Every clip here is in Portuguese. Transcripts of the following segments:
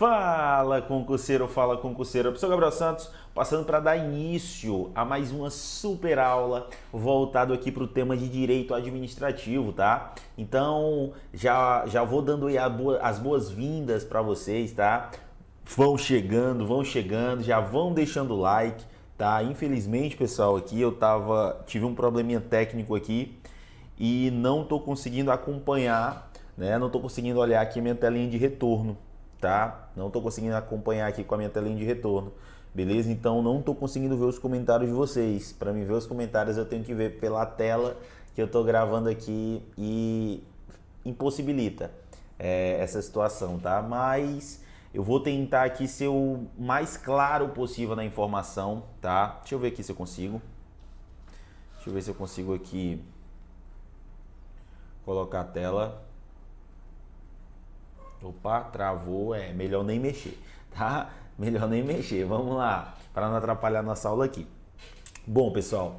Fala concurseiro, fala concurseiro. Professor Gabriel Santos, passando para dar início a mais uma super aula voltado aqui para o tema de direito administrativo, tá? Então já vou dando aí as boas-vindas para vocês, tá? Vão chegando, já vão deixando o like, tá? Infelizmente, pessoal, aqui tive um probleminha técnico aqui e não tô conseguindo acompanhar, né? Não tô conseguindo olhar aqui a minha telinha de retorno, tá? Não estou conseguindo acompanhar aqui com a minha telinha de retorno, beleza? Então não estou conseguindo ver os comentários de vocês. Para me ver os comentários eu tenho que ver pela tela que eu estou gravando aqui e impossibilita essa situação, tá? Mas eu vou tentar aqui ser o mais claro possível na informação, tá? Deixa eu ver aqui se eu consigo. Deixa eu ver se eu consigo aqui colocar a tela. Opa, travou, melhor nem mexer, tá? Melhor nem mexer, vamos lá, para não atrapalhar nossa aula aqui. Bom, pessoal,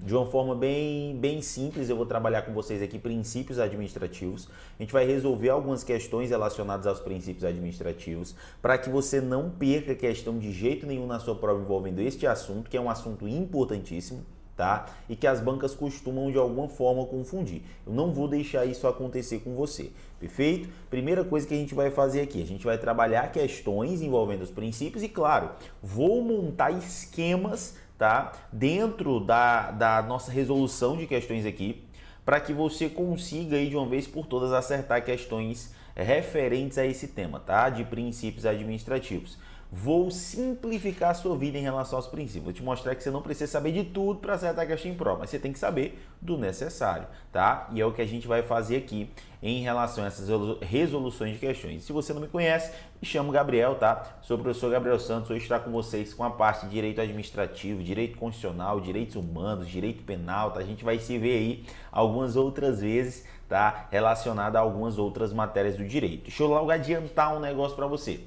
de uma forma bem simples, eu vou trabalhar com vocês aqui princípios administrativos. A gente vai resolver algumas questões relacionadas aos princípios administrativos, para que você não perca questão de jeito nenhum na sua prova envolvendo este assunto, que é um assunto importantíssimo, tá? E que as bancas costumam de alguma forma confundir. Eu não vou deixar isso acontecer com você, perfeito? Primeira coisa que a gente vai fazer aqui, a gente vai trabalhar questões envolvendo os princípios e, claro, vou montar esquemas, tá? Dentro da nossa resolução de questões aqui, para que você consiga aí de uma vez por todas acertar questões referentes a esse tema, tá? De princípios administrativos. Vou simplificar a sua vida em relação aos princípios. Vou te mostrar que você não precisa saber de tudo para acertar a questão em prova, mas você tem que saber do necessário, tá? E é o que a gente vai fazer aqui em relação a essas resoluções de questões. Se você não me conhece, me chamo Gabriel, tá? Sou o professor Gabriel Santos, hoje estou com vocês com a parte de direito administrativo, direito constitucional, direitos humanos, direito penal, tá? A gente vai se ver aí algumas outras vezes, tá? Relacionado a algumas outras matérias do direito. Deixa eu logo adiantar um negócio para você.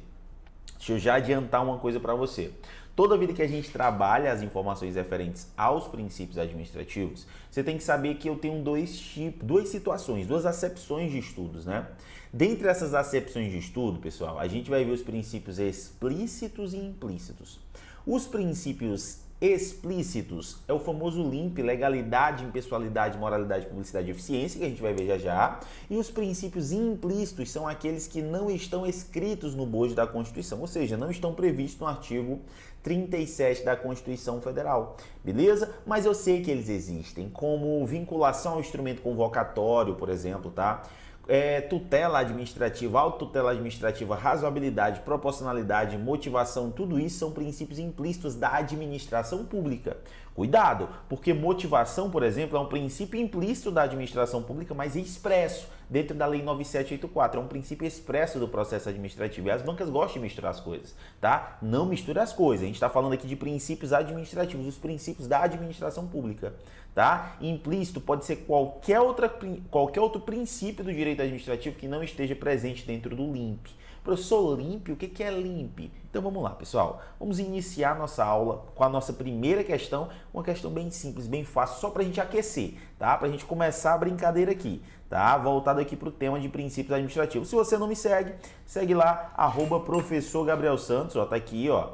Deixa eu já adiantar uma coisa para você. Toda vida que a gente trabalha as informações referentes aos princípios administrativos, você tem que saber que eu tenho duas situações, duas acepções de estudos, né? Dentre essas acepções de estudo, pessoal, a gente vai ver os princípios explícitos e implícitos. Os princípios explícitos é o famoso LIMP, legalidade, impessoalidade, moralidade, publicidade e eficiência, que a gente vai ver já já. E os princípios implícitos são aqueles que não estão escritos no bojo da Constituição, ou seja, não estão previstos no artigo 37 da Constituição Federal, beleza? Mas eu sei que eles existem, como vinculação ao instrumento convocatório, por exemplo, tá? Tutela administrativa, autotutela administrativa, razoabilidade, proporcionalidade, motivação, tudo isso são princípios implícitos da administração pública. Cuidado, porque motivação, por exemplo, é um princípio implícito da administração pública, mas expresso dentro da Lei 9784. É um princípio expresso do processo administrativo. E as bancas gostam de misturar as coisas, tá? Não misture as coisas. A gente está falando aqui de princípios administrativos, os princípios da administração pública, tá? Implícito pode ser qualquer outro princípio do direito administrativo que não esteja presente dentro do LIMP. Professor, LIMP, o que é LIMP? Então vamos lá, pessoal. Vamos iniciar nossa aula com a nossa primeira questão, uma questão bem simples, bem fácil, só para a gente aquecer, tá? Para a gente começar a brincadeira aqui, tá? Voltado aqui para o tema de princípios administrativos. Se você não me segue, segue lá, @professor Gabriel Santos, ó, tá aqui, ó.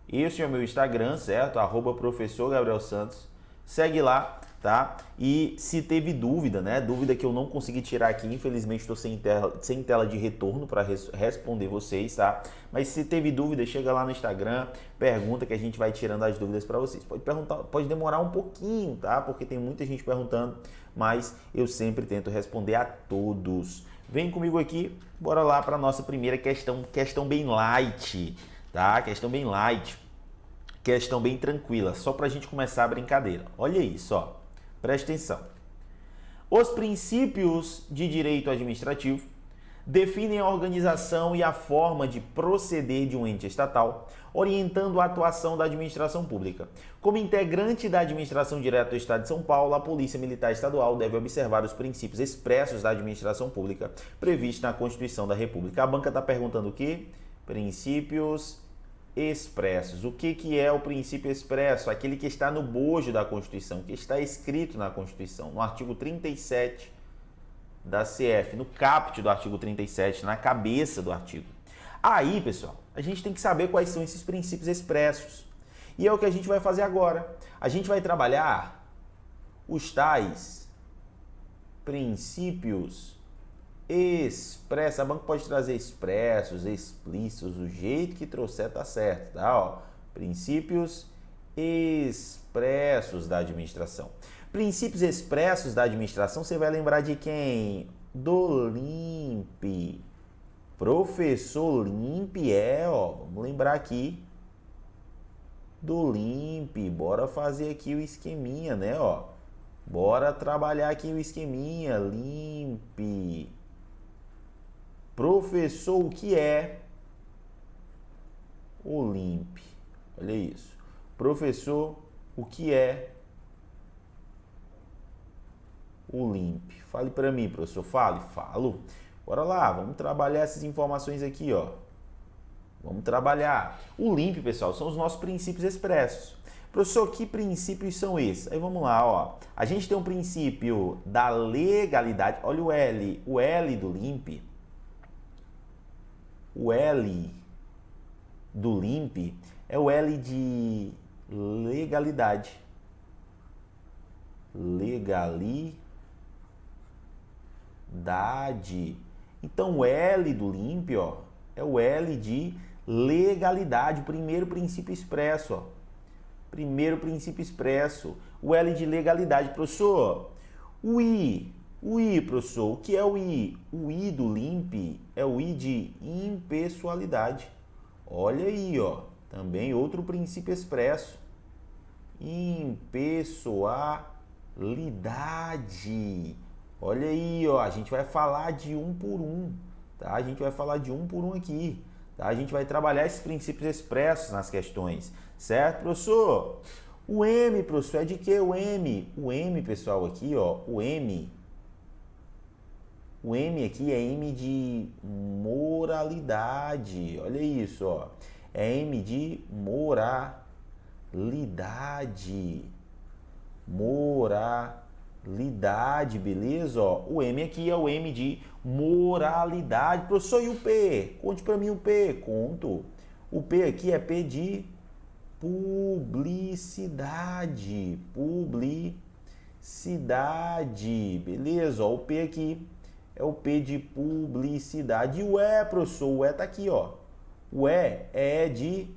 Esse é o meu Instagram, certo? @professor Gabriel Santos. Segue lá, tá? E se teve dúvida, né? Dúvida que eu não consegui tirar aqui, infelizmente estou sem tela de retorno para responder vocês, tá? Mas se teve dúvida, chega lá no Instagram, pergunta que a gente vai tirando as dúvidas para vocês. Pode perguntar, pode demorar um pouquinho, tá? Porque tem muita gente perguntando, mas eu sempre tento responder a todos. Vem comigo aqui, bora lá para nossa primeira questão bem light, tá? Questão bem light. Questão bem tranquila, só para a gente começar a brincadeira. Olha isso, ó. Presta atenção. Os princípios de direito administrativo definem a organização e a forma de proceder de um ente estatal, orientando a atuação da administração pública. Como integrante da administração direta do Estado de São Paulo, a Polícia Militar Estadual deve observar os princípios expressos da administração pública previstos na Constituição da República. A banca está perguntando o quê? Princípios expressos. O que é o princípio expresso? Aquele que está no bojo da Constituição, que está escrito na Constituição, no artigo 37 da CF, no caput do artigo 37, na cabeça do artigo. Aí, pessoal, a gente tem que saber quais são esses princípios expressos. E é o que a gente vai fazer agora. A gente vai trabalhar os tais princípios expressos. A banca pode trazer expressos, explícitos, o jeito que trouxer tá certo, tá? Ó, princípios expressos da administração. Princípios expressos da administração, você vai lembrar de quem? Do Limp. Professor Limp vamos lembrar aqui do Limp. Bora fazer aqui o esqueminha, né, ó. Bora trabalhar aqui o esqueminha. Limp. Professor, o que é o Limp? Olha isso. Professor, o que é o Limp? Fale para mim, professor. Falo. Bora lá, vamos trabalhar essas informações aqui, ó. Vamos trabalhar. O Limp, pessoal, são os nossos princípios expressos. Professor, que princípios são esses? Aí vamos lá, ó. A gente tem um princípio da legalidade. Olha o L. O L do Limp. O L do Limp é o L de legalidade. Legalidade. Então, o L do Limp, ó, é o L de legalidade, o primeiro princípio expresso, ó. Primeiro princípio expresso, o L de legalidade. Professor, o I, professor, o que é o I? O I do Limp é o I de impessoalidade. Olha aí, ó, também outro princípio expresso. Impessoalidade. Olha aí, ó, a gente vai falar de um por um, tá? A gente vai falar de um por um aqui, tá? A gente vai trabalhar esses princípios expressos nas questões, certo, professor? O M, professor, é de que o M? O M, pessoal, aqui, ó, o M aqui é M de moralidade. Olha isso, ó. É M de moralidade. Moralidade, beleza? Ó, o M aqui é o M de moralidade. Professor, e o P? Conte para mim o P. Conto. O P aqui é P de publicidade. Publicidade, beleza? Ó, o P aqui é o P de publicidade. E o E, professor? O E tá aqui, ó. O E é de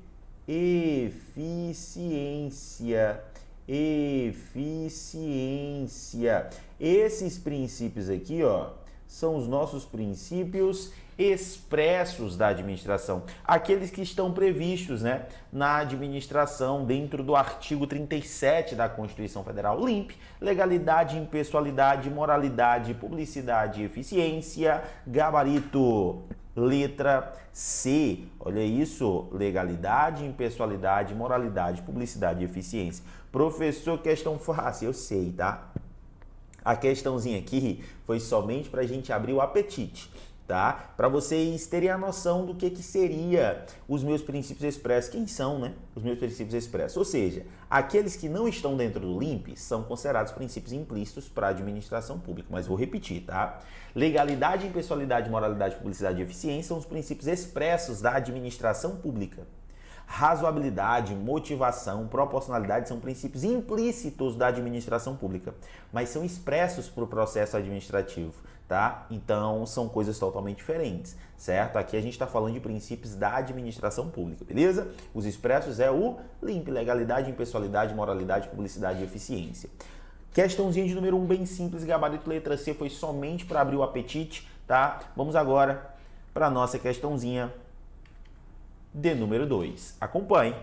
eficiência. Eficiência. Esses princípios aqui, ó, são os nossos princípios expressos da administração, aqueles que estão previstos, né, na administração dentro do artigo 37 da Constituição Federal. Limp, legalidade, impessoalidade, moralidade, publicidade e eficiência. Gabarito, letra C. Olha isso, legalidade, impessoalidade, moralidade, publicidade e eficiência. Professor, questão fácil, eu sei, tá? A questãozinha aqui foi somente para a gente abrir o apetite, tá? Para vocês terem a noção do que seria os meus princípios expressos. Quem são, né? Os meus princípios expressos. Ou seja, aqueles que não estão dentro do Limp são considerados princípios implícitos para a administração pública. Mas vou repetir, tá? Legalidade, impessoalidade, moralidade, publicidade e eficiência são os princípios expressos da administração pública. Razoabilidade, motivação, proporcionalidade são princípios implícitos da administração pública, mas são expressos para o processo administrativo, tá? Então, são coisas totalmente diferentes, certo? Aqui a gente está falando de princípios da administração pública, beleza? Os expressos é o Limp, legalidade, impessoalidade, moralidade, publicidade e eficiência. Questãozinha de número 1, bem simples, gabarito letra C, foi somente para abrir o apetite, tá? Vamos agora para a nossa questãozinha de número 2. Acompanhe.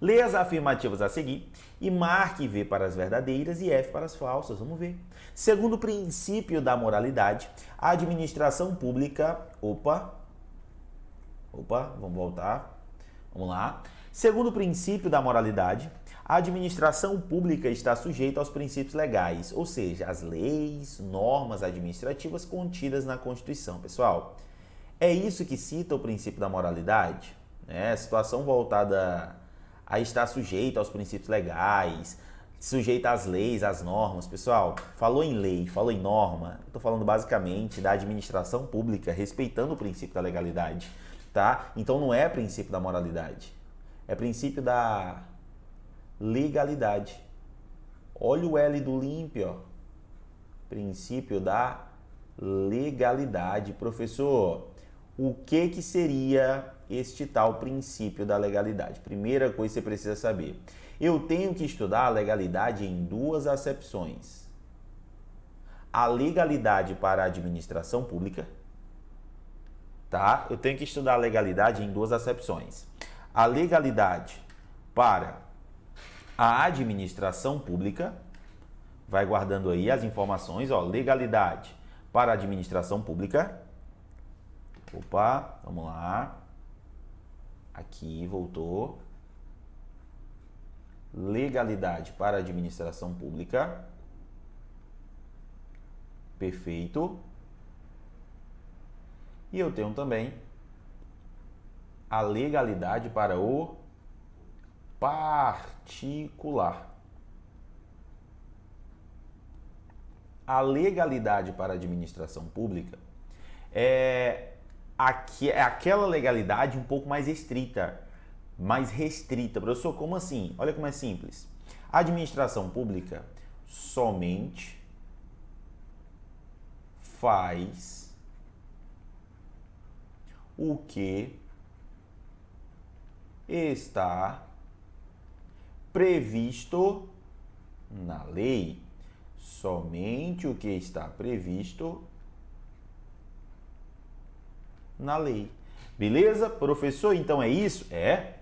Lê as afirmativas a seguir e marque V para as verdadeiras e F para as falsas. Vamos ver. Segundo o princípio da moralidade, a administração pública... Opa, vamos voltar. Vamos lá. Segundo o princípio da moralidade, a administração pública está sujeita aos princípios legais, ou seja, às leis, normas administrativas contidas na Constituição. Pessoal, é isso que cita o princípio da moralidade? Situação voltada a estar sujeita aos princípios legais, sujeita às leis, às normas. Pessoal, falou em lei, falou em norma, eu estou falando basicamente da administração pública, respeitando o princípio da legalidade, tá? Então não é princípio da moralidade, é princípio da legalidade. Olha o L do LIMP, ó. Princípio da legalidade. Professor, o que seria este tal princípio da legalidade? Primeira coisa que você precisa saber. Eu tenho que estudar a legalidade em duas acepções. A legalidade para a administração pública, tá? Eu tenho que estudar a legalidade em duas acepções. A legalidade para a administração pública, vai guardando aí as informações, ó, legalidade para a administração pública. Opa, vamos lá. Aqui, voltou. Legalidade para a administração pública. Perfeito. E eu tenho também a legalidade para o particular. A legalidade para a administração pública é aquela legalidade um pouco mais restrita. Professor, como assim? Olha como é simples. A administração pública somente faz o que está previsto na lei. Somente o que está previsto na lei. Beleza? Professor, então é isso? É.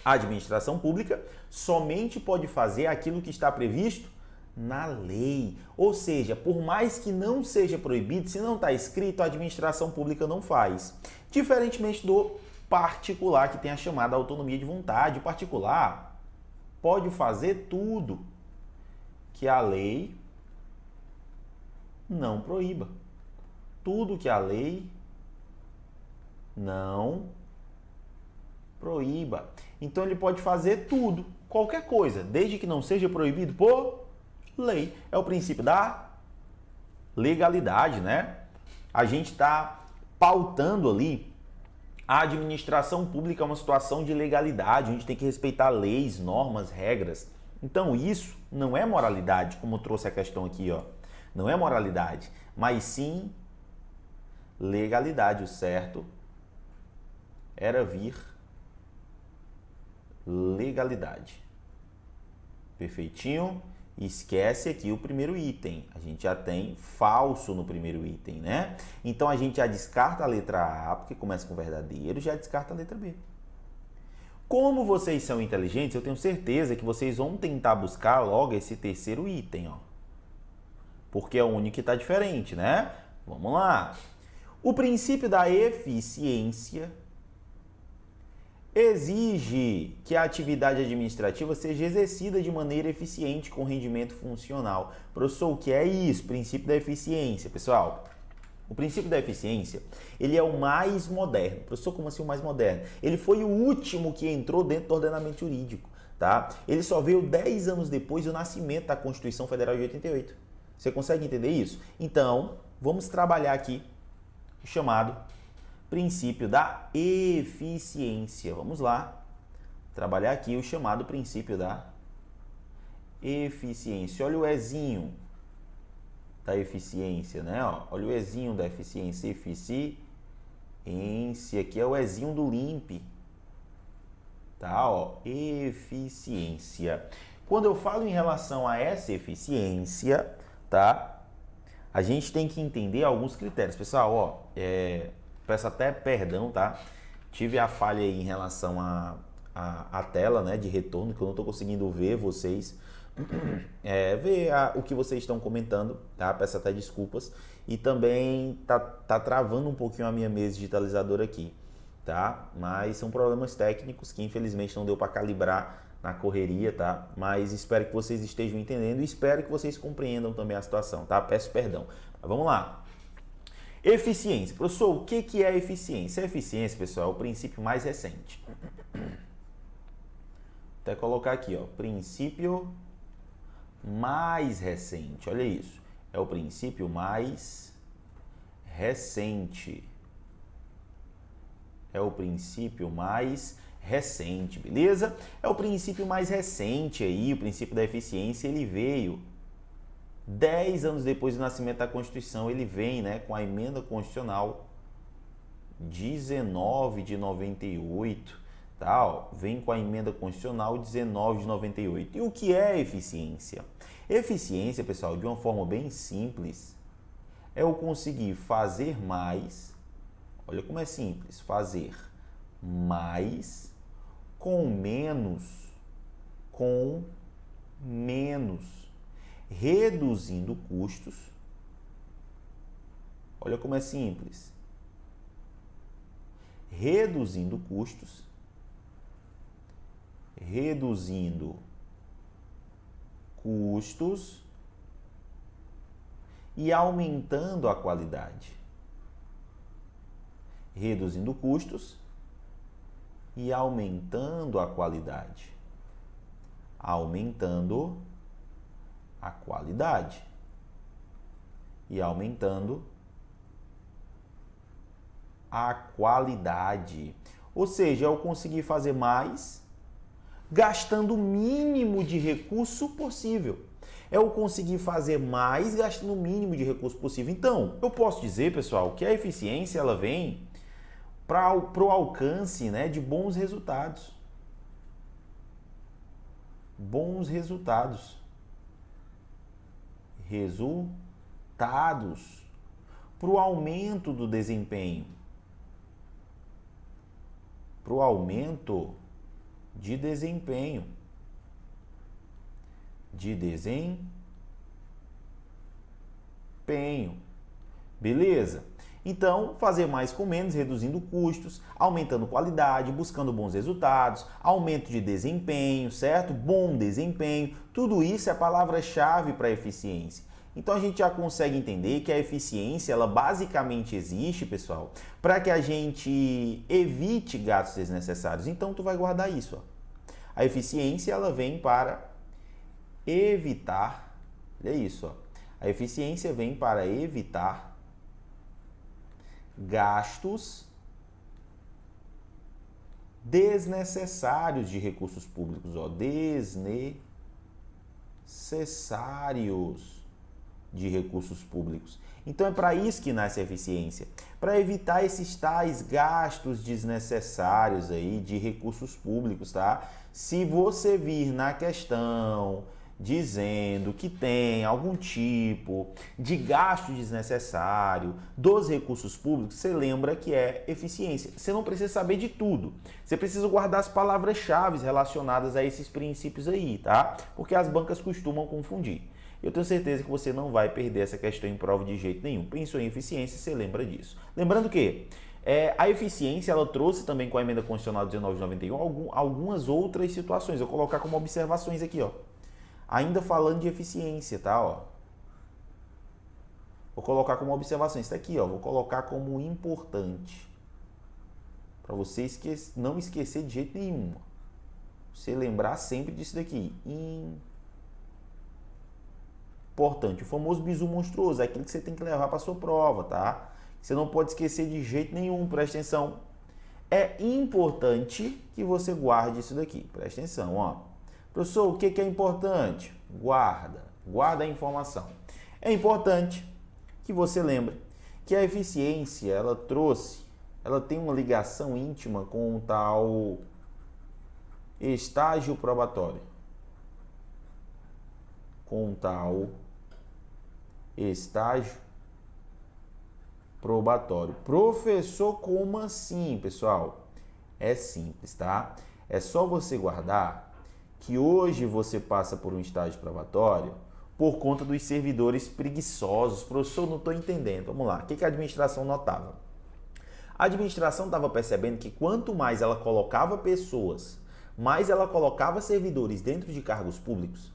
A administração pública somente pode fazer aquilo que está previsto na lei. Ou seja, por mais que não seja proibido, se não está escrito, a administração pública não faz. Diferentemente do particular, que tem a chamada autonomia de vontade. O particular pode fazer tudo que a lei não proíba. Tudo que a lei não proíba. Então ele pode fazer tudo, qualquer coisa, desde que não seja proibido por lei. É o princípio da legalidade, né? A gente está pautando ali a administração pública é uma situação de legalidade, a gente tem que respeitar leis, normas, regras. Então isso não é moralidade, como trouxe a questão aqui, ó. Não é moralidade, mas sim legalidade. O certo era vir legalidade. Perfeitinho? Esquece aqui o primeiro item. A gente já tem falso no primeiro item, né? Então a gente já descarta a letra A, porque começa com verdadeiro, já descarta a letra B. Como vocês são inteligentes, eu tenho certeza que vocês vão tentar buscar logo esse terceiro item, ó. Porque é o único que está diferente, né? Vamos lá. O princípio da eficiência exige que a atividade administrativa seja exercida de maneira eficiente com rendimento funcional. Professor, o que é isso? Princípio da eficiência, pessoal. O princípio da eficiência, ele é o mais moderno. Professor, como assim o mais moderno? Ele foi o último que entrou dentro do ordenamento jurídico, tá? Ele só veio 10 anos depois do nascimento da Constituição Federal de 88. Você consegue entender isso? Então, vamos trabalhar aqui o chamado princípio da eficiência. Vamos lá. Trabalhar aqui o chamado princípio da eficiência. Olha o Ezinho da eficiência, né? Olha o Ezinho da eficiência. Eficiência. Aqui é o Ezinho do LIMP. Tá? Ó, eficiência. Quando eu falo em relação a essa eficiência, tá? A gente tem que entender alguns critérios. Pessoal, ó, peço até perdão, tá? Tive a falha aí em relação à tela, né, de retorno, que eu não estou conseguindo ver vocês, ver o que vocês estão comentando, tá? Peço até desculpas. E também tá travando um pouquinho a minha mesa digitalizadora aqui, tá? Mas são problemas técnicos que infelizmente não deu para calibrar na correria, tá? Mas espero que vocês estejam entendendo e espero que vocês compreendam também a situação, tá? Peço perdão. Mas vamos lá. Eficiência. Professor, o que é eficiência? A eficiência, pessoal, é o princípio mais recente. Vou até colocar aqui, ó, princípio mais recente. Olha isso. É o princípio mais recente. É o princípio mais recente, beleza? É o princípio mais recente aí, o princípio da eficiência, ele veio 10 anos depois do nascimento da Constituição, ele vem, né, com a emenda constitucional 19 de 98, tá? Ó, vem com a emenda constitucional 19 de 98. E o que é eficiência? Eficiência, pessoal, de uma forma bem simples, é eu conseguir fazer mais, olha como é simples, fazer mais com menos, reduzindo custos. Olha como é simples. Reduzindo custos, e aumentando a qualidade. Reduzindo custos e aumentando a qualidade. Aumentando a qualidade. E aumentando a qualidade. Ou seja, eu consegui fazer mais gastando o mínimo de recurso possível. Eu consegui fazer mais gastando o mínimo de recurso possível. Então, eu posso dizer, pessoal, que a eficiência ela vem para o alcance, né, de bons resultados. Bons resultados. Resultados. Para o aumento do desempenho. Para o aumento de desempenho. Beleza? Então, fazer mais com menos, reduzindo custos, aumentando qualidade, buscando bons resultados, aumento de desempenho, certo? Bom desempenho, tudo isso é palavra-chave para a eficiência. Então a gente já consegue entender que a eficiência, ela basicamente existe, pessoal, para que a gente evite gastos desnecessários. Então tu vai guardar isso, ó. A eficiência, ela vem para evitar, olha isso, ó. A eficiência vem para evitar gastos desnecessários de recursos públicos, ó, desnecessários de recursos públicos. Então é para isso que nasce a eficiência, para evitar esses tais gastos desnecessários aí de recursos públicos, tá? Se você vir na questão dizendo que tem algum tipo de gasto desnecessário dos recursos públicos, você lembra que é eficiência. Você não precisa saber de tudo. Você precisa guardar as palavras-chave relacionadas a esses princípios aí, tá? Porque as bancas costumam confundir. Eu tenho certeza que você não vai perder essa questão em prova de jeito nenhum. Pensou em eficiência, você lembra disso. Lembrando que a eficiência, ela trouxe também com a emenda constitucional 19 de 91 algumas outras situações. Eu vou colocar como observações aqui, ó. Ainda falando de eficiência, tá? Ó. Vou colocar como observação. Isso aqui, ó. Vou colocar como importante. Para você não esquecer de jeito nenhum. Você lembrar sempre disso daqui. Importante. O famoso bizu monstruoso. É aquilo que você tem que levar para sua prova, tá? Você não pode esquecer de jeito nenhum. Presta atenção. É importante que você guarde isso daqui. Presta atenção, ó. Professor, o que é importante? Guarda a informação. É importante que você lembre que a eficiência, ela tem uma ligação íntima com o tal estágio probatório. Com o tal estágio probatório. Professor, como assim, pessoal? É simples, tá? É só você guardar que hoje você passa por um estágio probatório por conta dos servidores preguiçosos. Professor, não estou entendendo. Vamos lá. O que a administração notava? A administração estava percebendo que quanto mais ela colocava pessoas, mais ela colocava servidores dentro de cargos públicos,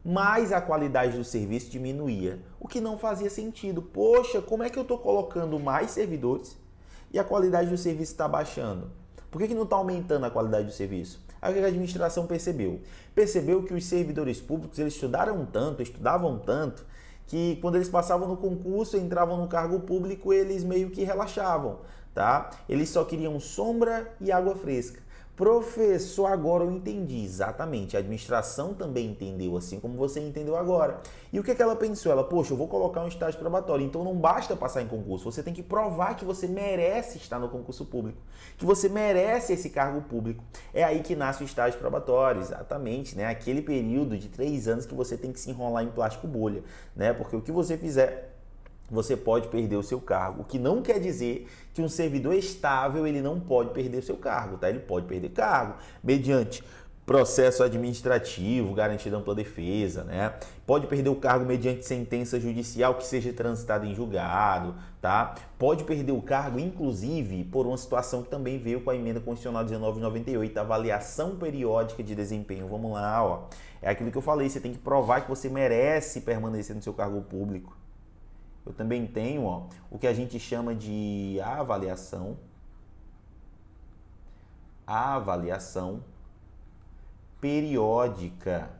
mais a qualidade do serviço diminuía, o que não fazia sentido. Poxa, como é que eu estou colocando mais servidores e a qualidade do serviço está baixando? Por que não está aumentando a qualidade do serviço? Aí o que a administração percebeu? Percebeu que os servidores públicos eles estudavam tanto, que quando eles passavam no concurso, entravam no cargo público, eles meio que relaxavam, tá? Eles só queriam sombra e água fresca. Professor, agora eu entendi exatamente. A administração também entendeu, assim como você entendeu agora. E o que ela pensou? Ela, poxa, eu vou colocar um estágio probatório, então não basta passar em concurso, você tem que provar que você merece estar no concurso público, que você merece esse cargo público. É aí que nasce o estágio probatório, exatamente, né? Aquele período de 3 anos que você tem que se enrolar em plástico bolha, né? Porque o que você fizer, você pode perder o seu cargo, o que não quer dizer que um servidor estável ele não pode perder o seu cargo, tá? Ele pode perder cargo mediante processo administrativo, garantido ampla defesa, né? Pode perder o cargo mediante sentença judicial que seja transitada em julgado, tá? Pode perder o cargo, inclusive, por uma situação que também veio com a emenda constitucional 1998, a avaliação periódica de desempenho. Vamos lá, ó. É aquilo que eu falei, você tem que provar que você merece permanecer no seu cargo público. Eu também tenho, ó, o que a gente chama de avaliação periódica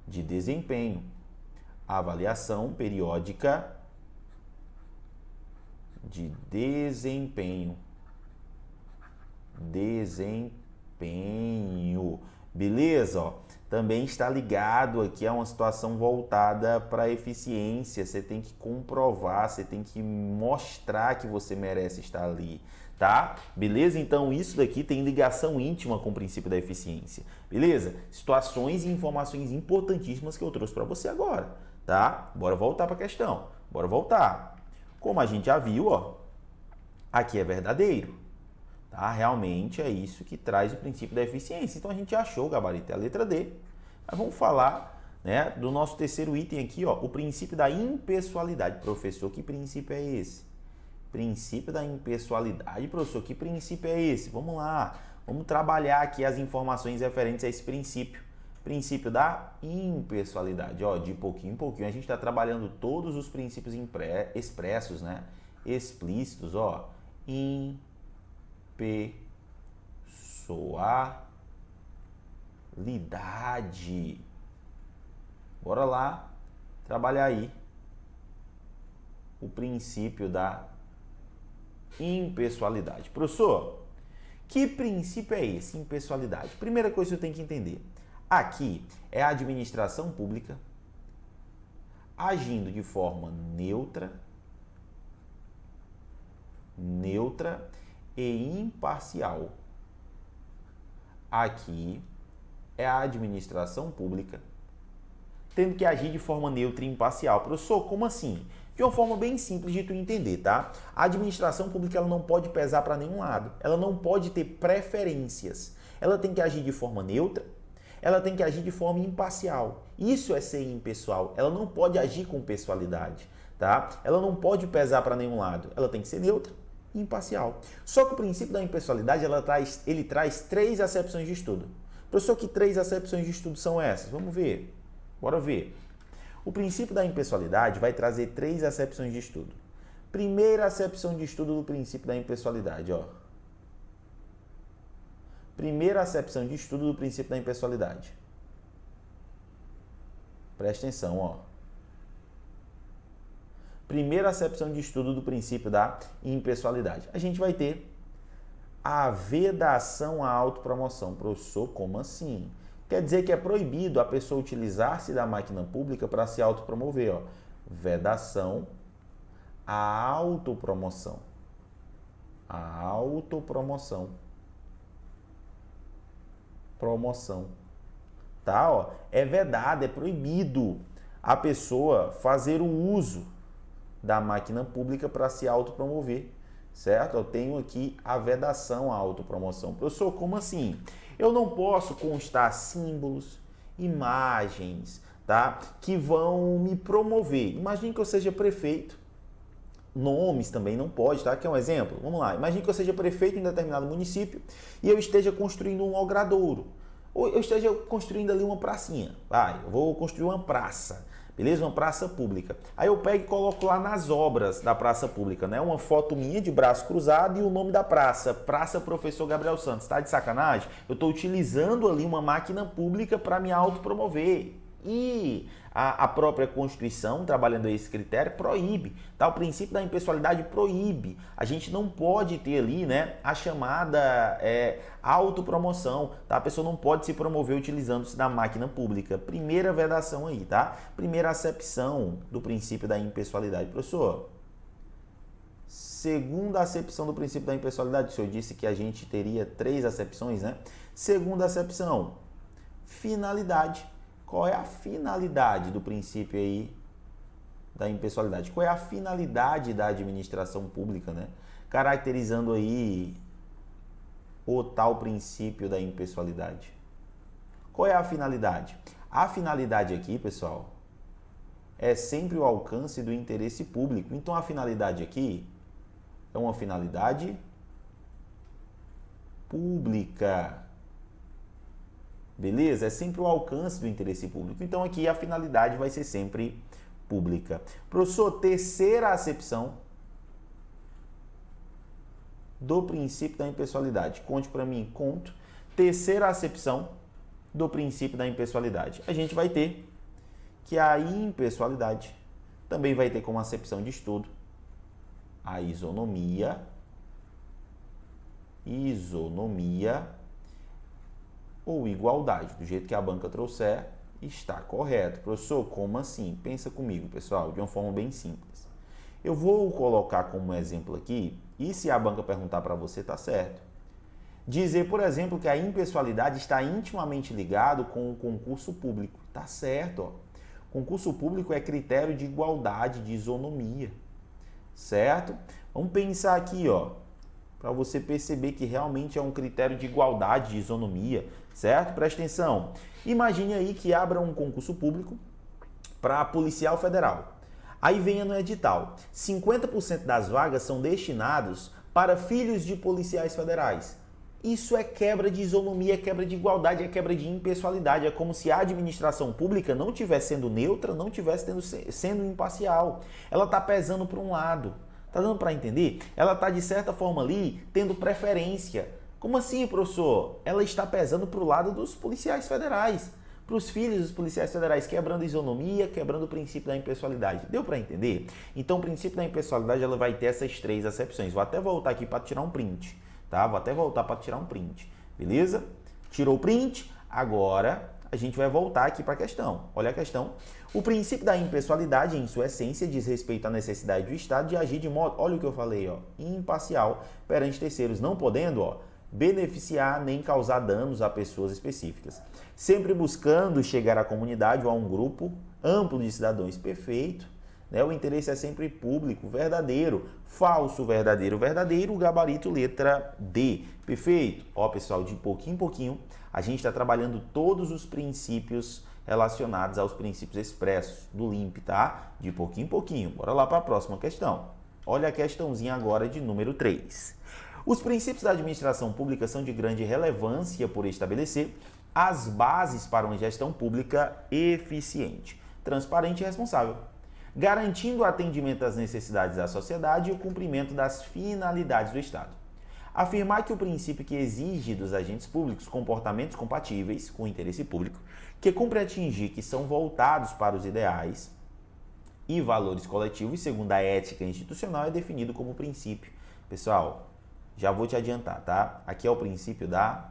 de desempenho. Avaliação periódica de desempenho. Beleza? Ó. Também está ligado aqui a uma situação voltada para a eficiência. Você tem que comprovar, você tem que mostrar que você merece estar ali, tá? Beleza? Então isso daqui tem ligação íntima com o princípio da eficiência, beleza? Situações e informações importantíssimas que eu trouxe para você agora, tá? Bora voltar para a questão, bora voltar. Como a gente já viu, ó, aqui é verdadeiro. Tá? Realmente é isso que traz o princípio da eficiência. Então a gente achou o gabarito, é a letra D. Mas vamos falar, né, do nosso terceiro item aqui, ó, o princípio da impessoalidade. Professor, que princípio é esse? Princípio da impessoalidade. Professor, que princípio é esse? Vamos lá, vamos trabalhar aqui as informações referentes a esse princípio. Princípio da impessoalidade. Ó, de pouquinho em pouquinho a gente está trabalhando todos os princípios expressos, né, explícitos, ó, impessoalidade. Bora lá trabalhar aí o princípio da impessoalidade. Professor, que princípio é esse, impessoalidade? Primeira coisa que você tem que entender. Aqui é a administração pública agindo de forma neutra e imparcial. Aqui é a administração pública tendo que agir de forma neutra e imparcial. Professor, como assim? De uma forma bem simples de tu entender, tá? A administração pública ela não pode pesar para nenhum lado. Ela não pode ter preferências. Ela tem que agir de forma neutra, ela tem que agir de forma imparcial. Isso é ser impessoal. Ela não pode agir com pessoalidade, tá? Ela não pode pesar para nenhum lado. Ela tem que ser neutra, imparcial. Só que o princípio da impessoalidade ele traz 3 acepções de estudo. Professor, que 3 acepções de estudo são essas? Vamos ver. Bora ver. O princípio da impessoalidade vai trazer 3 acepções de estudo. Primeira acepção de estudo do princípio da impessoalidade, ó. Primeira acepção de estudo do princípio da impessoalidade. Presta atenção, ó. Primeira acepção de estudo do princípio da impessoalidade. A gente vai ter a vedação à autopromoção. Professor, como assim? Quer dizer que é proibido a pessoa utilizar-se da máquina pública para se autopromover, ó. Vedação à autopromoção. A autopromoção. Promoção. Tá, ó? É vedado, é proibido a pessoa fazer o uso da máquina pública para se autopromover, certo? Eu tenho aqui a vedação à autopromoção. Professor, como assim? Eu não posso constar símbolos, imagens, tá? Que vão me promover. Imagine que eu seja prefeito. Nomes também não pode, tá? Quer um exemplo? Vamos lá. Imagine que eu seja prefeito em determinado município e eu esteja construindo um logradouro. Ou eu esteja construindo ali uma pracinha. Vai, eu vou construir uma praça. beleza? Uma praça pública. Aí eu pego e coloco lá nas obras da praça pública, né? Uma foto minha de braço cruzado e o nome da praça, Praça Professor Gabriel Santos. Tá de sacanagem? Eu estou utilizando ali uma máquina pública para me autopromover. E a própria Constituição, trabalhando esse critério, proíbe, tá? O princípio da impessoalidade proíbe. A gente não pode ter ali, né, a chamada autopromoção, tá? A pessoa não pode se promover utilizando-se da máquina pública. Primeira vedação aí, tá? Primeira acepção do princípio da impessoalidade. Professor, segunda acepção do princípio da impessoalidade, o senhor disse que a gente teria 3 acepções, né? Segunda acepção, finalidade. Qual é a finalidade do princípio aí da impessoalidade? Qual é a finalidade da administração pública, né? Caracterizando aí o tal princípio da impessoalidade. Qual é a finalidade? A finalidade aqui, pessoal, é sempre o alcance do interesse público. Então a finalidade aqui é uma finalidade pública. Beleza? É sempre o alcance do interesse público. Então aqui a finalidade vai ser sempre pública. Professor, terceira acepção do princípio da impessoalidade. Conte para mim, conto. Terceira acepção do princípio da impessoalidade. A gente vai ter que a impessoalidade também vai ter como acepção de estudo a isonomia ou igualdade, do jeito que a banca trouxer, está correto. Professor, como assim? Pensa comigo, pessoal, de uma forma bem simples. Eu vou colocar como exemplo aqui, e se a banca perguntar para você, tá certo. Dizer, por exemplo, que a impessoalidade está intimamente ligado com o concurso público. Tá certo, ó. Concurso público é critério de igualdade, de isonomia, certo? Vamos pensar aqui, ó, para você perceber que realmente é um critério de igualdade, de isonomia, certo? Presta atenção. Imagine aí que abra um concurso público para policial federal. Aí venha no edital. 50% das vagas são destinados para filhos de policiais federais. Isso é quebra de isonomia, é quebra de igualdade, é quebra de impessoalidade. É como se a administração pública não estivesse sendo neutra, não estivesse sendo imparcial. Ela está pesando para um lado. Tá dando para entender? Ela está, de certa forma ali, tendo preferência. Como assim, professor? Ela está pesando para o lado dos policiais federais, para os filhos dos policiais federais, quebrando a isonomia, quebrando o princípio da impessoalidade. Deu para entender? Então, o princípio da impessoalidade ela vai ter essas 3 acepções. Vou até voltar aqui para tirar um print, tá? Vou até voltar para tirar um print, beleza? Tirou o print, agora a gente vai voltar aqui para a questão. Olha a questão. O princípio da impessoalidade, em sua essência, diz respeito à necessidade do Estado de agir de modo, olha o que eu falei, ó, imparcial perante terceiros, não podendo, ó, beneficiar nem causar danos a pessoas específicas. Sempre buscando chegar à comunidade ou a um grupo amplo de cidadãos. Perfeito. Né? O interesse é sempre público, verdadeiro, falso, verdadeiro, verdadeiro, gabarito, letra D. Perfeito? Ó, pessoal, de pouquinho em pouquinho, a gente está trabalhando todos os princípios relacionados aos princípios expressos do LIMP, tá? De pouquinho em pouquinho. Bora lá para a próxima questão. Olha a questãozinha agora de número 3. Os princípios da administração pública são de grande relevância por estabelecer as bases para uma gestão pública eficiente, transparente e responsável, garantindo o atendimento às necessidades da sociedade e o cumprimento das finalidades do Estado. Afirmar que o princípio que exige dos agentes públicos comportamentos compatíveis com o interesse público, que cumpre atingir que são voltados para os ideais e valores coletivos segundo a ética institucional é definido como princípio. Pessoal, já vou te adiantar, tá? Aqui é o princípio da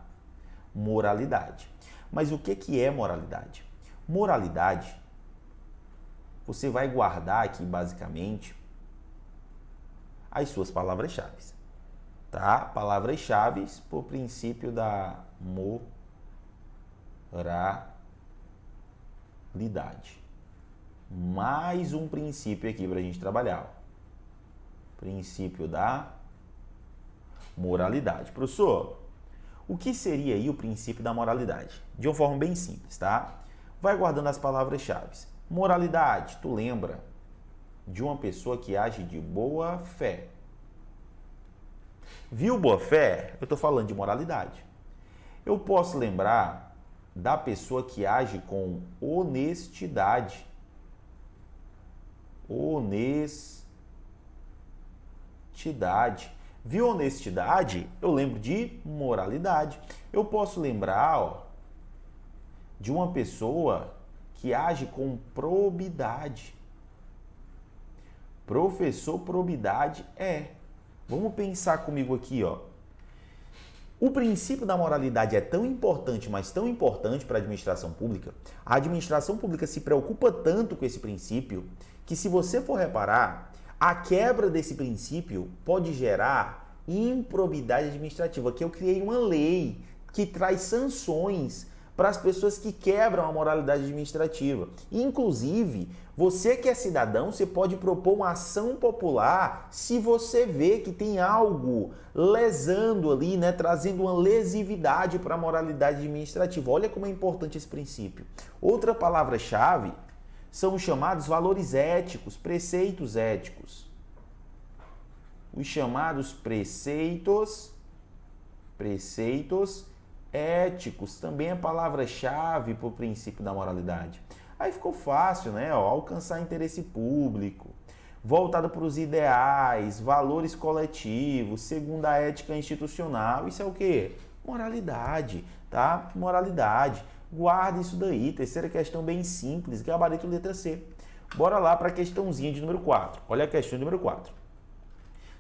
moralidade. Mas o que é moralidade? Moralidade, você vai guardar aqui basicamente as suas palavras-chave, tá? Palavras-chave por princípio da moralidade. Mais um princípio aqui para a gente trabalhar. Princípio da moralidade. Professor, o que seria aí o princípio da moralidade? De uma forma bem simples, tá? Vai guardando as palavras-chave. Moralidade, tu lembra de uma pessoa que age de boa fé. Viu boa fé? Eu estou falando de moralidade. Eu posso lembrar da pessoa que age com honestidade. Honestidade. Viu honestidade? Eu lembro de moralidade. Eu posso lembrar, de uma pessoa que age com probidade. Professor, probidade Vamos pensar comigo aqui, O princípio da moralidade é tão importante, mas tão importante para a administração pública. A administração pública se preocupa tanto com esse princípio que, se você for reparar, a quebra desse princípio pode gerar improbidade administrativa, que eu criei uma lei que traz sanções para as pessoas que quebram a moralidade administrativa. Inclusive, você que é cidadão, você pode propor uma ação popular se você vê que tem algo lesando ali, trazendo uma lesividade para a moralidade administrativa. Olha como é importante esse princípio. Outra palavra-chave são os chamados valores éticos, preceitos éticos. Os chamados preceitos éticos também é palavra-chave para o princípio da moralidade. Aí ficou fácil, alcançar interesse público, voltado para os ideais, valores coletivos, segundo a ética institucional. Isso é o quê? Moralidade, tá? Moralidade. Guarda isso daí. Terceira questão bem simples, gabarito letra C. Bora lá para a questãozinha de número 4. Olha a questão de número 4.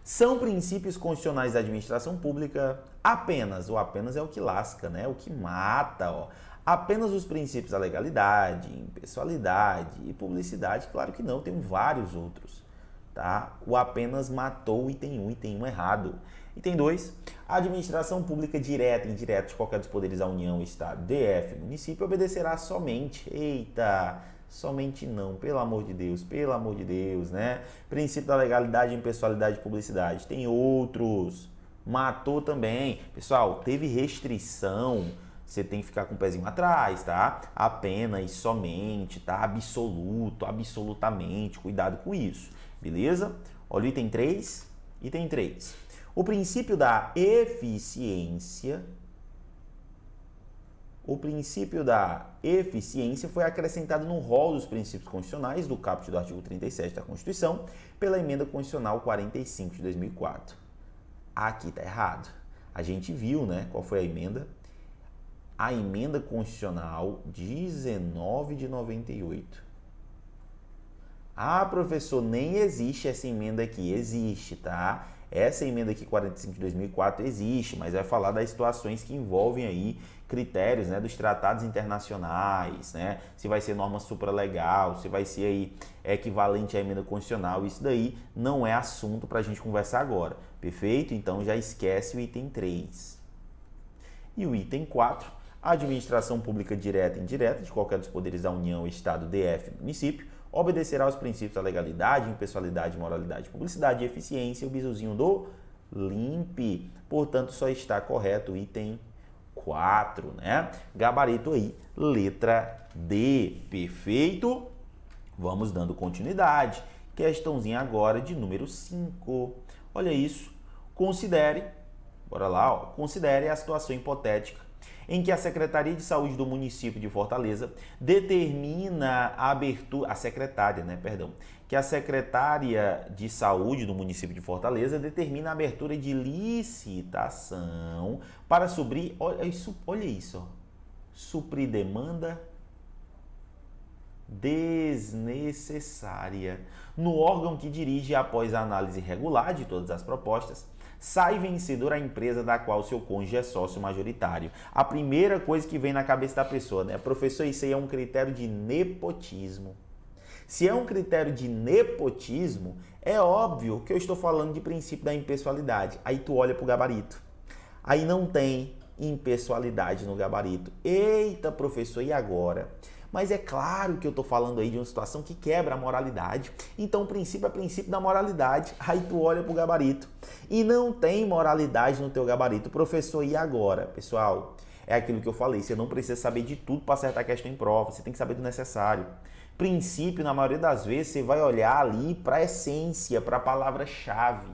São princípios constitucionais da administração pública apenas, ou apenas é o que lasca, o que mata, apenas os princípios da legalidade, impessoalidade e publicidade? Claro que não, tem vários outros, tá? O apenas matou o item 1 e tem um errado. Item 2, a administração pública direta e indireta de qualquer dos poderes da União, Estado, DF, município obedecerá somente, somente não, pelo amor de Deus, Princípio da legalidade, impessoalidade e publicidade. Tem outros. Matou também. Pessoal, teve restrição. Você tem que ficar com o pezinho atrás, tá? Apenas, somente, tá? Absoluto, absolutamente. Cuidado com isso, beleza? Olha o item 3. Item 3. O princípio da eficiência foi acrescentado no rol dos princípios constitucionais do caput do artigo 37 da Constituição pela Emenda Constitucional 45 de 2004. Aqui está errado. A gente viu, qual foi a emenda? A Emenda Constitucional 19 de 98. Ah, professor, nem existe essa emenda aqui. Existe, tá? Essa emenda aqui, 45 de 2004, existe, mas vai falar das situações que envolvem aí critérios, dos tratados internacionais, se vai ser norma supralegal, se vai ser aí equivalente à emenda constitucional. Isso daí não é assunto para a gente conversar agora, perfeito? Então já esquece o item 3. E o item 4, a administração pública direta e indireta de qualquer dos poderes da União, Estado, DF, município, obedecerá aos princípios da legalidade, impessoalidade, moralidade, publicidade e eficiência, o bizuzinho do LIMP. Portanto, só está correto o item 4, Gabarito aí, letra D. Perfeito? Vamos dando continuidade. Questãozinha agora de número 5. Olha isso. Considere, bora lá, considere a situação hipotética em que a Secretaria de Saúde do município de Fortaleza determina a abertura, que a Secretaria de Saúde do município de Fortaleza determina a abertura de licitação para suprir, suprir demanda desnecessária. No órgão que dirige, após a análise regular de todas as propostas, sai vencedora a empresa da qual seu cônjuge é sócio majoritário. A primeira coisa que vem na cabeça da pessoa, Professor, isso aí é um critério de nepotismo. Se é um critério de nepotismo, é óbvio que eu estou falando de princípio da impessoalidade. Aí tu olha para o gabarito. Aí não tem impessoalidade no gabarito. Eita, professor, e agora? Mas é claro que eu estou falando aí de uma situação que quebra a moralidade. Então o princípio é princípio da moralidade. Aí tu olha para o gabarito e não tem moralidade no teu gabarito. Professor, e agora? Pessoal, é aquilo que eu falei. Você não precisa saber de tudo para acertar a questão em prova. Você tem que saber do necessário. Princípio, na maioria das vezes, você vai olhar ali para a essência, para a palavra-chave.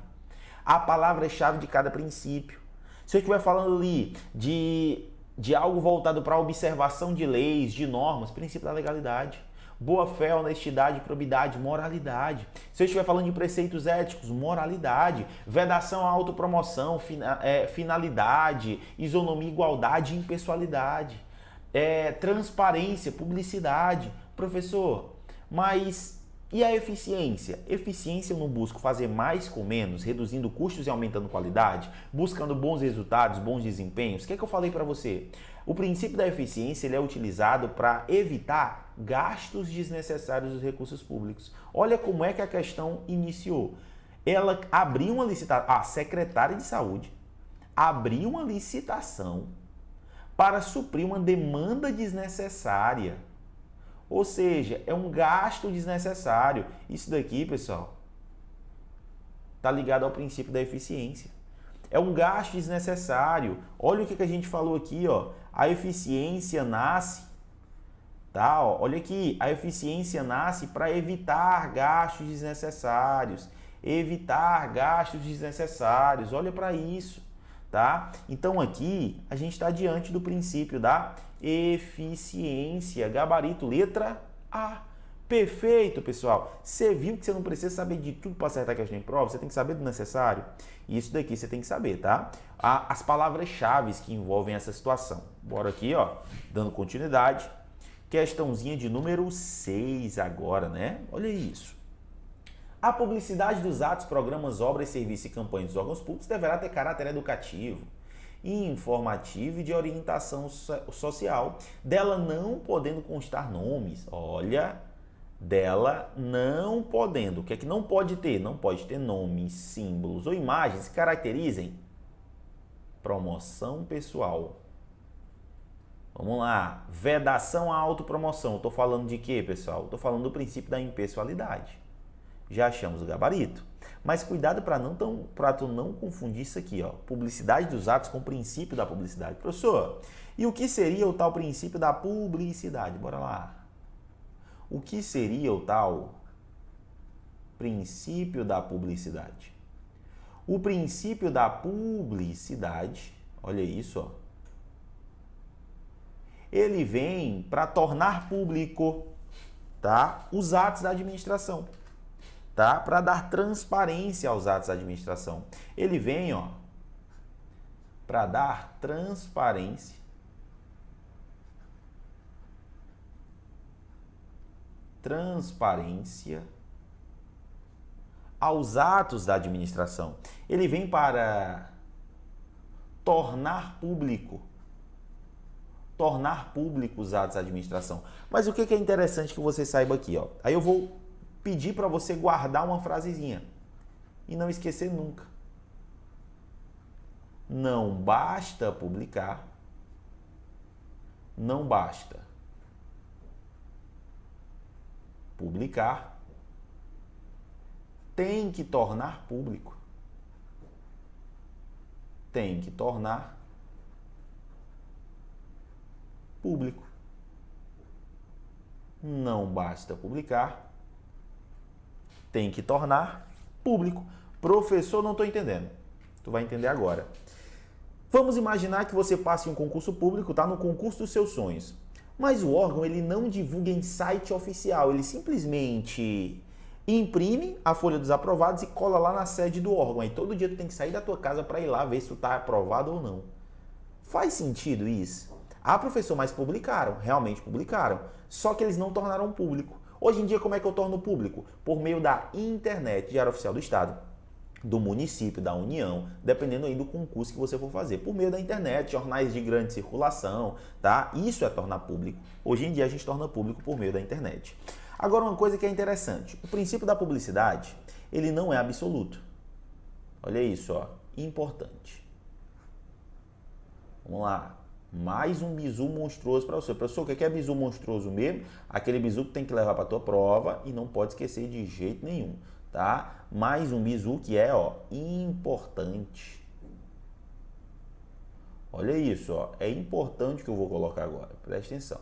A palavra-chave de cada princípio. Se eu estiver falando ali de algo voltado para a observação de leis, de normas, princípio da legalidade. Boa-fé, honestidade, probidade, moralidade. Se eu estiver falando de preceitos éticos, moralidade. Vedação à autopromoção, finalidade, isonomia, igualdade e impessoalidade. Transparência, publicidade. Professor, mas e a eficiência? Eficiência eu não busco fazer mais com menos, reduzindo custos e aumentando qualidade, buscando bons resultados, bons desempenhos. O que é que eu falei para você? O princípio da eficiência ele é utilizado para evitar gastos desnecessários dos recursos públicos. Olha como é que a questão iniciou. Ela abriu uma licitação, a secretária de saúde abriu uma licitação para suprir uma demanda desnecessária. Ou seja, é um gasto desnecessário. Isso daqui, pessoal, está ligado ao princípio da eficiência. É um gasto desnecessário. Olha o que a gente falou aqui, ó. A eficiência nasce, tá? Ó, olha aqui, a eficiência nasce para evitar gastos desnecessários. Evitar gastos desnecessários. Olha para isso, tá? Então aqui a gente está diante do princípio da eficiência. Gabarito, letra A. Perfeito, pessoal. Você viu que você não precisa saber de tudo para acertar a questão em prova? Você tem que saber do necessário? Isso daqui você tem que saber, tá? As palavras-chave que envolvem essa situação. Bora aqui, ó, dando continuidade. Questãozinha de número 6 agora, né? Olha isso. A publicidade dos atos, programas, obras, serviços e campanhas dos órgãos públicos deverá ter caráter educativo, informativo e de orientação social, dela não podendo constar nomes. Olha, dela não podendo. O que é que não pode ter? Não pode ter nomes, símbolos ou imagens que caracterizem promoção pessoal. Vamos lá. Vedação à autopromoção. Estou falando de quê, pessoal? Estou falando do princípio da impessoalidade. Já achamos o gabarito. Mas cuidado para tu não confundir isso aqui, ó. Publicidade dos atos com o princípio da publicidade. Professor, e o que seria o tal princípio da publicidade? Bora lá. O que seria o tal princípio da publicidade? O princípio da publicidade, olha isso, ó. Ele vem para tornar público, tá? Os atos da administração, tá? Para dar transparência aos atos da administração. Ele vem, ó, para dar transparência aos atos da administração. Ele vem para tornar público os atos da administração. Mas o que é interessante que você saiba aqui, ó? Aí eu vou pedir para você guardar uma frasezinha e não esquecer nunca. Não basta publicar, não basta publicar, tem que tornar público. Tem que tornar público. Não basta publicar, tem que tornar público. Professor, não estou entendendo. Tu vai entender agora. Vamos imaginar que você passe em um concurso público, tá? No concurso dos seus sonhos. Mas o órgão ele não divulga em site oficial, ele simplesmente imprime a folha dos aprovados e cola lá na sede do órgão. Aí todo dia tu tem que sair da tua casa para ir lá ver se tu está aprovado ou não. Faz sentido isso? Ah, professor, mas publicaram, realmente publicaram, só que eles não tornaram público. Hoje em dia, como é que eu torno público? Por meio da internet, Diário Oficial do Estado, do município, da União, dependendo aí do concurso que você for fazer, por meio da internet, jornais de grande circulação, tá? Isso é tornar público. Hoje em dia a gente torna público por meio da internet. Agora uma coisa que é interessante, o princípio da publicidade, ele não é absoluto. Olha isso, ó, importante. Vamos lá, mais um bizu monstruoso para você. Professor, o que é bizu monstruoso mesmo? Aquele bizu que tem que levar para a tua prova e não pode esquecer de jeito nenhum. Tá? Mais um bizu que é, ó, importante. Olha isso, ó, é importante o que eu vou colocar agora. Preste atenção.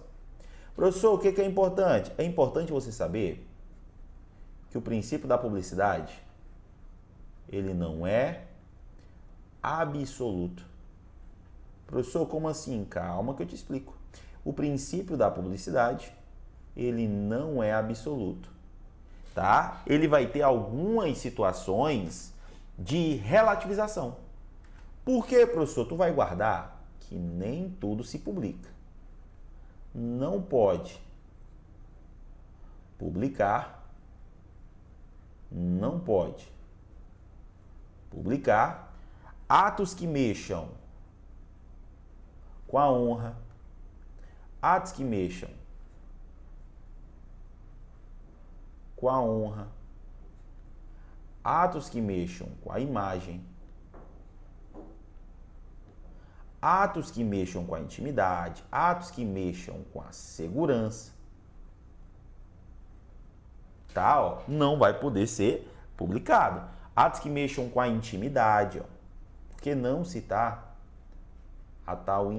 Professor, o que é importante? É importante você saber que o princípio da publicidade, ele não é absoluto. Professor, como assim? Calma que eu te explico. O princípio da publicidade, ele não é absoluto, tá? Ele vai ter algumas situações de relativização. Por quê, professor? Tu vai guardar que nem tudo se publica. Não pode publicar, não pode publicar atos que mexam com a honra, atos que mexam com a honra, atos que mexam com a imagem, atos que mexam com a intimidade, atos que mexam com a segurança, tá? Ó, não vai poder ser publicado. Atos que mexam com a intimidade, ó, por que não citar a tal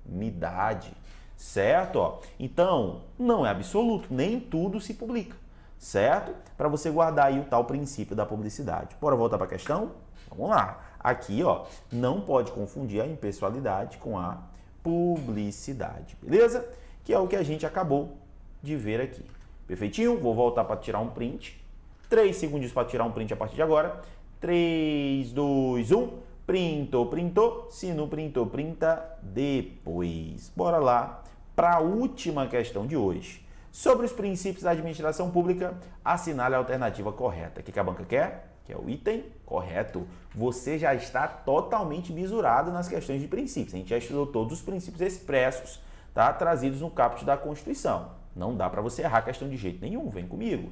intimidade, certo? Ó, então, não é absoluto, nem tudo se publica, certo? Para você guardar aí o tal princípio da publicidade. Bora voltar para a questão? Vamos lá. Aqui, ó, não pode confundir a impessoalidade com a publicidade, beleza? Que é o que a gente acabou de ver aqui. Perfeitinho? Vou voltar para tirar um print. 3 segundos para tirar um print a partir de agora. 3, 2, 1. Printou, printou. Se não printou, printa depois. Bora lá para a última questão de hoje. Sobre os princípios da administração pública, assinale a alternativa correta. O que a banca quer? Que é o item correto. Você já está totalmente visurado nas questões de princípios. A gente já estudou todos os princípios expressos, tá? Trazidos no caput da Constituição. Não dá para você errar a questão de jeito nenhum. Vem comigo.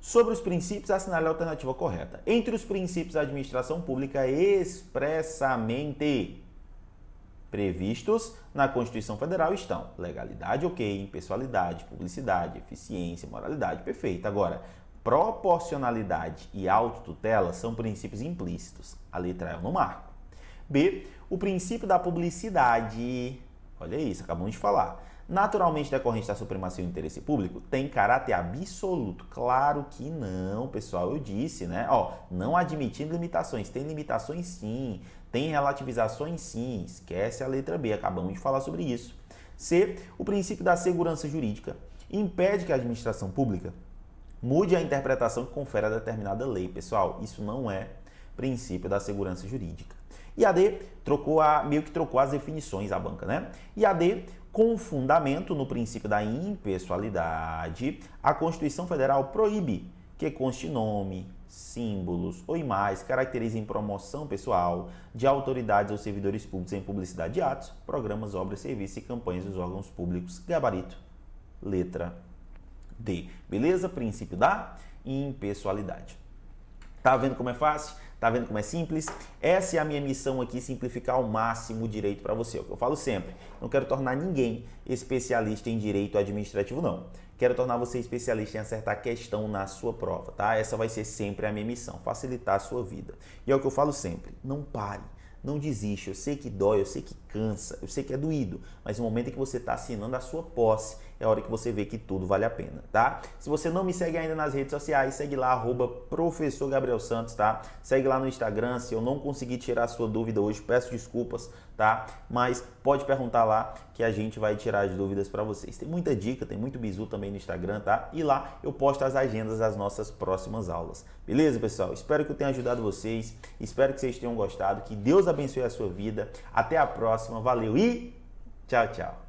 Sobre os princípios, assinale a alternativa correta. Entre os princípios da administração pública expressamente previstos na Constituição Federal estão legalidade, ok, impessoalidade, publicidade, eficiência, moralidade, perfeito. Agora, proporcionalidade e autotutela são princípios implícitos. A letra E eu não marco. B, o princípio da publicidade, olha isso, acabamos de falar, naturalmente decorrente da supremacia do interesse público, tem caráter absoluto? Claro que não, pessoal, eu disse, né? Ó, não admitindo limitações, tem limitações sim, tem relativizações sim, esquece a letra B, acabamos de falar sobre isso. C, o princípio da segurança jurídica impede que a administração pública mude a interpretação que confere a determinada lei. Pessoal, isso não é princípio da segurança jurídica. E a D, meio que trocou as definições a banca, né? E a D, com fundamento no princípio da impessoalidade, a Constituição Federal proíbe que conste nome, símbolos ou imagens caracterizem promoção pessoal de autoridades ou servidores públicos em publicidade de atos, programas, obras, serviços e campanhas dos órgãos públicos. Gabarito, letra D. Beleza? Princípio da impessoalidade. Tá vendo como é fácil? Tá vendo como é simples? Essa é a minha missão aqui, simplificar ao máximo o direito para você. É o que eu falo sempre. Não quero tornar ninguém especialista em direito administrativo, não. Quero tornar você especialista em acertar questão na sua prova, tá? Essa vai ser sempre a minha missão, facilitar a sua vida. E é o que eu falo sempre, não pare. Não desiste, eu sei que dói, eu sei que cansa, eu sei que é doído, mas no momento em que você está assinando a sua posse, é a hora que você vê que tudo vale a pena, tá? Se você não me segue ainda nas redes sociais, segue lá, @professor Gabriel Santos, tá? Segue lá no Instagram, se eu não conseguir tirar a sua dúvida hoje, peço desculpas, tá? Mas pode perguntar lá que a gente vai tirar as dúvidas para vocês. Tem muita dica, tem muito bizu também no Instagram, tá? E lá eu posto as agendas das nossas próximas aulas. Beleza, pessoal? Espero que eu tenha ajudado vocês, espero que vocês tenham gostado, que Deus abençoe a sua vida. Até a próxima, valeu e tchau, tchau.